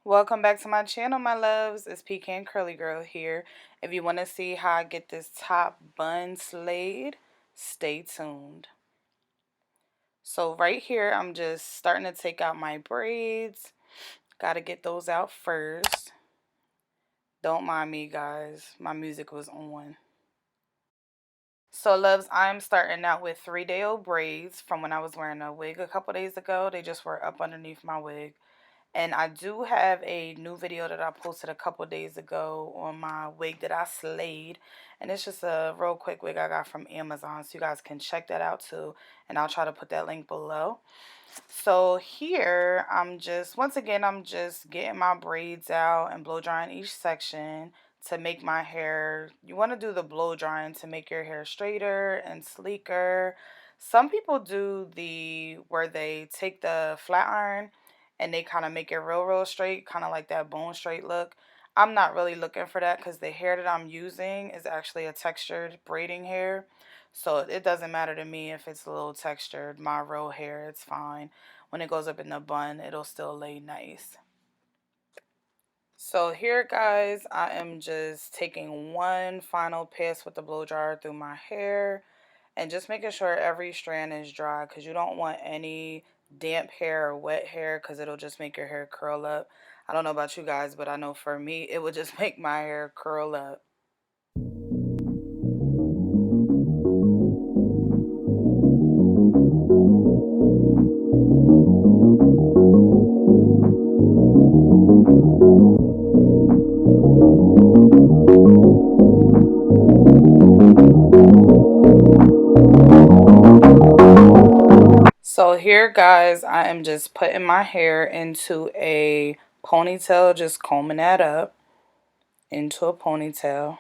Welcome back to my channel, my loves. It's Pecan Curly Girl here. If you want to see how I get this top bun slayed, stay tuned. So right here, I'm just starting to take out my braids. Got to get those out first. Don't mind me, guys. My music was on. So, loves, I'm starting out with 3-day-old braids from when I was wearing a wig a couple days ago. They just were up underneath my wig. And I do have a new video that I posted a couple days ago on my wig that I slayed. And it's just a real quick wig I got from Amazon. So you guys can check that out too. And I'll try to put that link below. So here, once again, I'm just getting my braids out and blow drying each section to make my hair. You want to do the blow drying to make your hair straighter and sleeker. Some people do where they take the flat iron and they kind of make it real straight, kind of like that bone straight look. I'm not really looking for that because the hair that I'm using is actually a textured braiding hair. So it doesn't matter to me if it's a little textured. My real hair, it's fine. When it goes up in the bun, it'll still lay nice. So here, guys, I am just taking one final pass with the blow dryer through my hair and just making sure every strand is dry because you don't want any damp hair or wet hair because it'll just make your hair curl up. I don't know about you guys, but I know for me, it would just make my hair curl up. So here, guys, I am just putting my hair into a ponytail, just combing that up into a ponytail.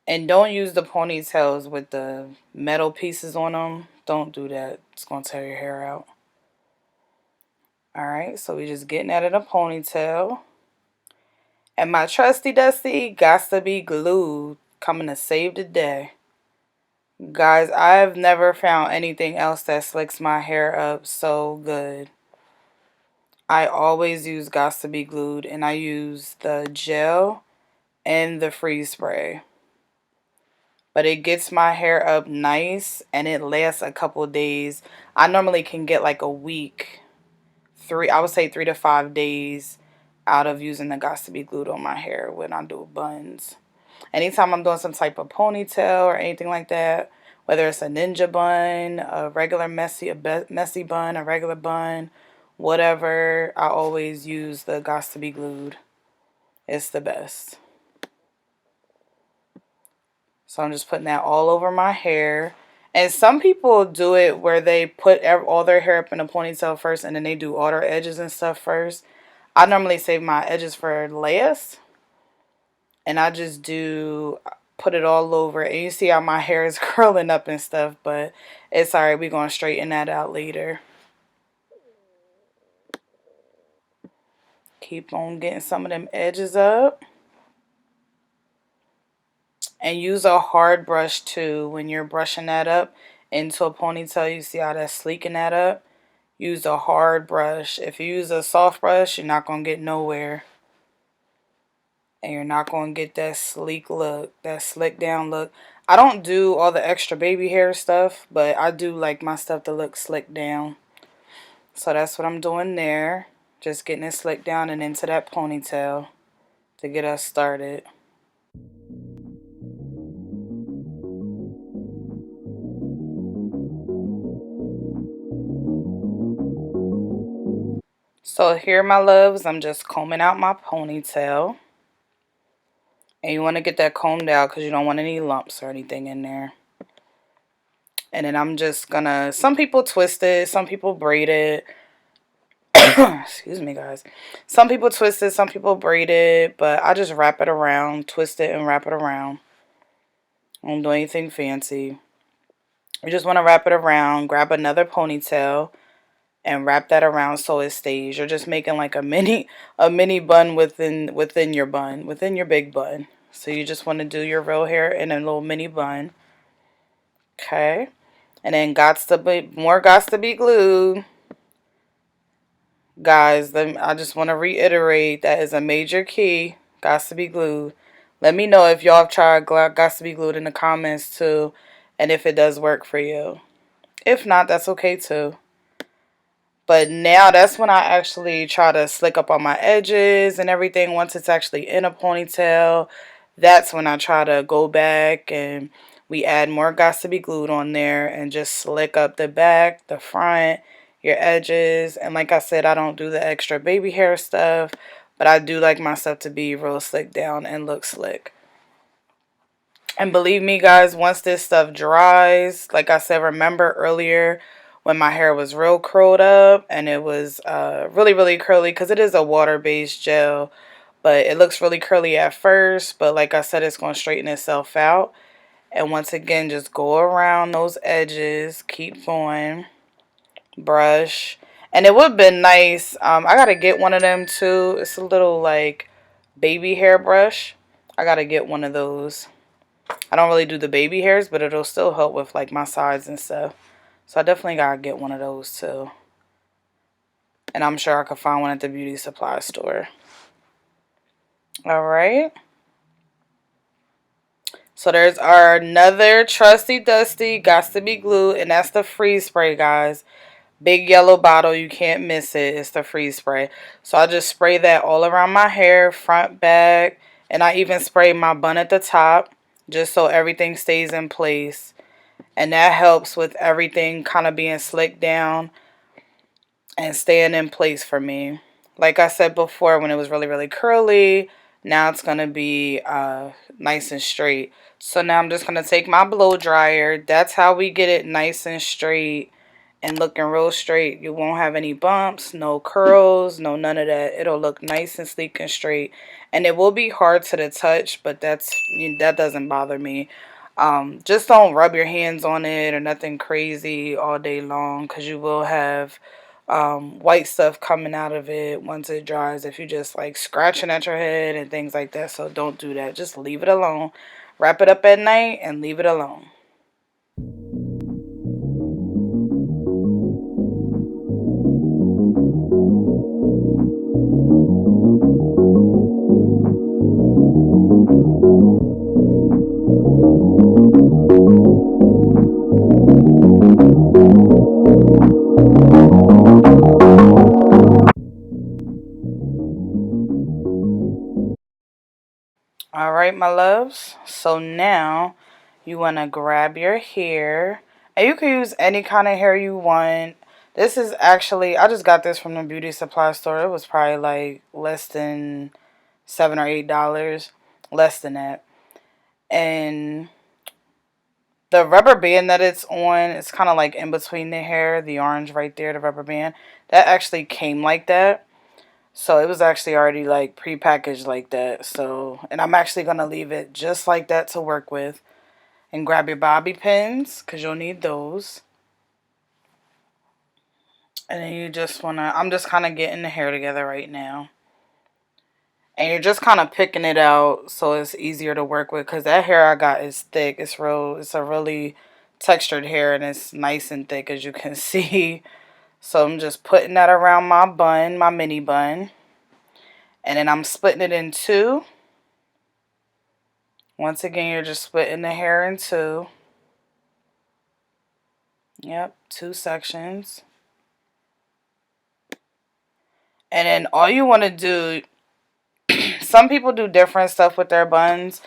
And don't use the ponytails with the metal pieces on them. Don't do that. It's going to tear your hair out. Alright, so we just getting that in a ponytail. And my trusty dusty got to be glued, coming to save the day. Guys, I've never found anything else that slicks my hair up so good. I always use Got to be glued, and I use the gel and the freeze spray. But it gets my hair up nice and it lasts a couple days. I normally can get like a week, I would say 3 to 5 days out of using the Got to be glued on my hair when I do buns. Anytime I'm doing some type of ponytail or anything like that, whether it's a ninja bun, a regular messy bun, a regular bun, whatever, I always use the Got to be glued. It's the best. So I'm just putting that all over my hair. And some people do it where they put all their hair up in a ponytail first and then they do all their edges and stuff first. I normally save my edges for last. And I just put it all over. And you see how my hair is curling up and stuff. But it's alright. We're going to straighten that out later. Keep on getting some of them edges up. And use a hard brush too when you're brushing that up into a ponytail. You see how that's sleeking that up? Use a hard brush. If you use a soft brush, you're not going to get nowhere. And you're not going to get that sleek look, that slick down look. I don't do all the extra baby hair stuff, but I do like my stuff to look slick down. So that's what I'm doing there. Just getting it slicked down and into that ponytail to get us started. So here, my loves, I'm just combing out my ponytail. And you want to get that combed out because you don't want any lumps or anything in there. And then I'm just going to, some people twist it, some people braid it. Excuse me, guys. Some people twist it, some people braid it. But I just wrap it around, twist it and wrap it around. I don't do anything fancy. You just want to wrap it around, grab another ponytail and wrap that around so it stays. You're just making like a mini bun within your bun, within your big bun. So you just want to do your real hair in a little mini bun. Okay. And then more got to be glued. Guys, I just want to reiterate that is a major key. Got to be glued. Let me know if y'all have tried got to be glued in the comments too, and if it does work for you. If not, that's okay too. But now that's when I actually try to slick up on my edges and everything. Once it's actually in a ponytail, that's when I try to go back and we add more got to be glued on there and just slick up the back, the front, your edges. And like I said, I don't do the extra baby hair stuff, but I do like my stuff to be real slick down and look slick. And believe me, guys, once this stuff dries, like I said, remember earlier when my hair was real curled up and it was really, really curly because it is a water-based gel, but it looks really curly at first. But like I said, it's going to straighten itself out. And once again, just go around those edges, keep going, brush. And it would have been nice. I got to get one of them too. It's a little like baby hair brush. I got to get one of those. I don't really do the baby hairs, but it'll still help with like my sides and stuff. So I definitely gotta get one of those too. And I'm sure I could find one at the beauty supply store. Alright. So there's our another trusty dusty, got to be glued, and that's the freeze spray, guys. Big yellow bottle, you can't miss it. It's the freeze spray. So I just spray that all around my hair, front, back, and I even spray my bun at the top just so everything stays in place. And that helps with everything kind of being slicked down and staying in place for me. Like I said before, when it was really, really curly, now it's going to be nice and straight. So now I'm just going to take my blow dryer. That's how we get it nice and straight and looking real straight. You won't have any bumps, no curls, no none of that. It'll look nice and sleek and straight. And it will be hard to the touch, but that doesn't bother me. Just don't rub your hands on it or nothing crazy all day long because you will have white stuff coming out of it once it dries if you just like scratching at your head and things like that. So don't do that. Just leave it alone. Wrap it up at night and leave it alone. All right, my loves. So now you want to grab your hair. And you can use any kind of hair you want. This is actually, I just got this from the beauty supply store. It was probably like less than $7 or $8. Less than that. And the rubber band that it's on, it's kind of like in between the hair. The orange right there, the rubber band. That actually came like that. So it was actually already like pre-packaged like that. So, and I'm actually going to leave it just like that to work with. And grab your bobby pins because you'll need those. And then you just want to, I'm just kind of getting the hair together right now. And you're just kind of picking it out so it's easier to work with because that hair I got is thick. It's a really textured hair and it's nice and thick as you can see. So I'm just putting that around my bun, my mini bun. And then I'm splitting it in two. Once again, you're just splitting the hair in two. Yep, two sections. And then all you want to do, some people do different stuff with their buns.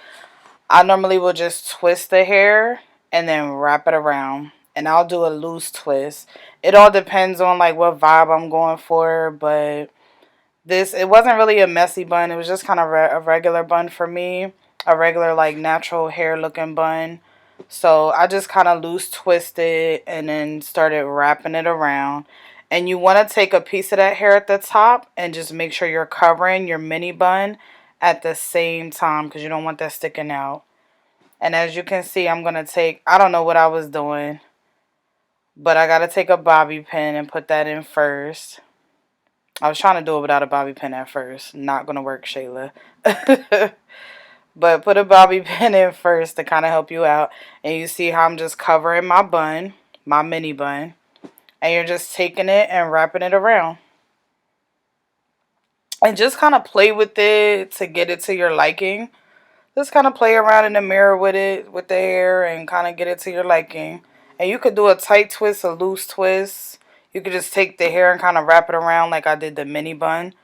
I normally will just twist the hair and then wrap it around. And I'll do a loose twist. It all depends on like what vibe I'm going for, but it wasn't really a messy bun. It was just kind of a regular bun for me. A regular like natural hair looking bun. So I just kind of loose twisted and then started wrapping it around. And you want to take a piece of that hair at the top and just make sure you're covering your mini bun at the same time because you don't want that sticking out. And as you can see, I'm going to take, I don't know what I was doing, but I got to take a bobby pin and put that in first. I was trying to do it without a bobby pin at first. Not going to work, Shayla. But put a bobby pin in first to kind of help you out. And you see how I'm just covering my bun, my mini bun. And you're just taking it and wrapping it around. And just kind of play with it to get it to your liking. Just kind of play around in the mirror with it, with the hair, and kind of get it to your liking. And you could do a tight twist, a loose twist. You could just take the hair and kind of wrap it around like I did the mini bun.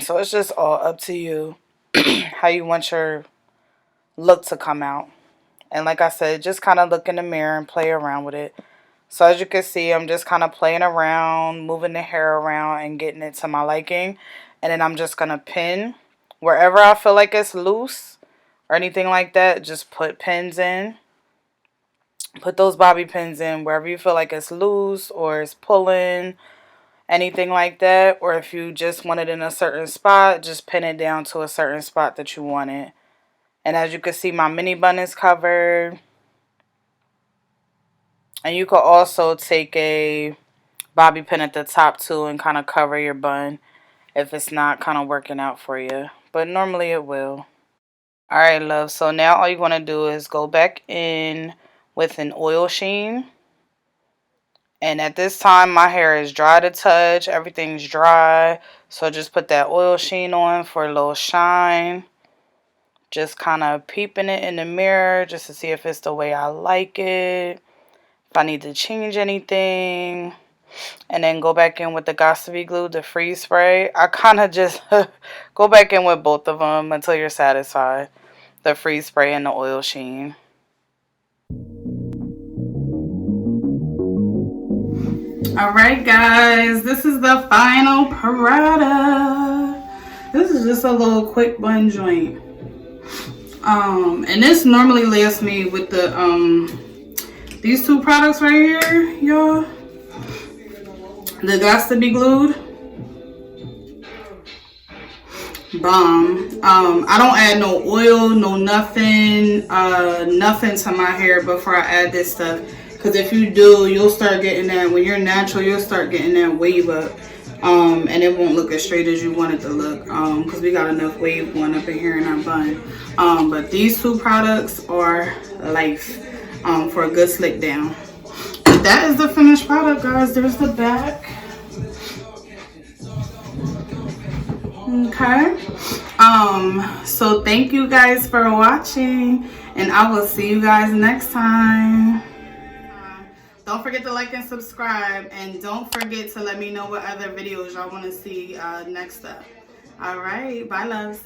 So it's just all up to you how you want your look to come out. And like I said, just kind of look in the mirror and play around with it. So as you can see, I'm just kind of playing around, moving the hair around and getting it to my liking. And then I'm just going to pin wherever I feel like it's loose or anything like that. Just put pins in. Put those bobby pins in wherever you feel like it's loose or it's pulling, anything like that. Or if you just want it in a certain spot, just pin it down to a certain spot that you want it. And as you can see, my mini bun is covered. And you could also take a bobby pin at the top too and kind of cover your bun if it's not kind of working out for you. But normally it will. Alright, love. So now all you want to do is go back in with an oil sheen. And at this time, my hair is dry to touch. Everything's dry. So just put that oil sheen on for a little shine. Just kind of peeping it in the mirror just to see if it's the way I like it. If I need to change anything. And then go back in with the Gossipy Glue, the freeze spray. I kind of just go back in with both of them until you're satisfied. The freeze spray and the oil sheen. Alright guys, this is the final product. This is just a little quick bun joint. And this normally lasts me with the these two products right here, y'all. The Gossipy Glued. Bomb. I don't add no oil, no nothing, nothing to my hair before I add this stuff. Because if you do, you'll start getting that, when you're natural, you'll start getting that wave up. And it won't look as straight as you want it to look. Because we got enough wave going up in here in our bun. But these two products are life for a good slick down. That is the finished product, guys. There's the back. Okay. So thank you guys for watching, and I will see you guys next time. Don't forget to like and subscribe, and don't forget to let me know what other videos y'all want to see next up. All right, bye loves.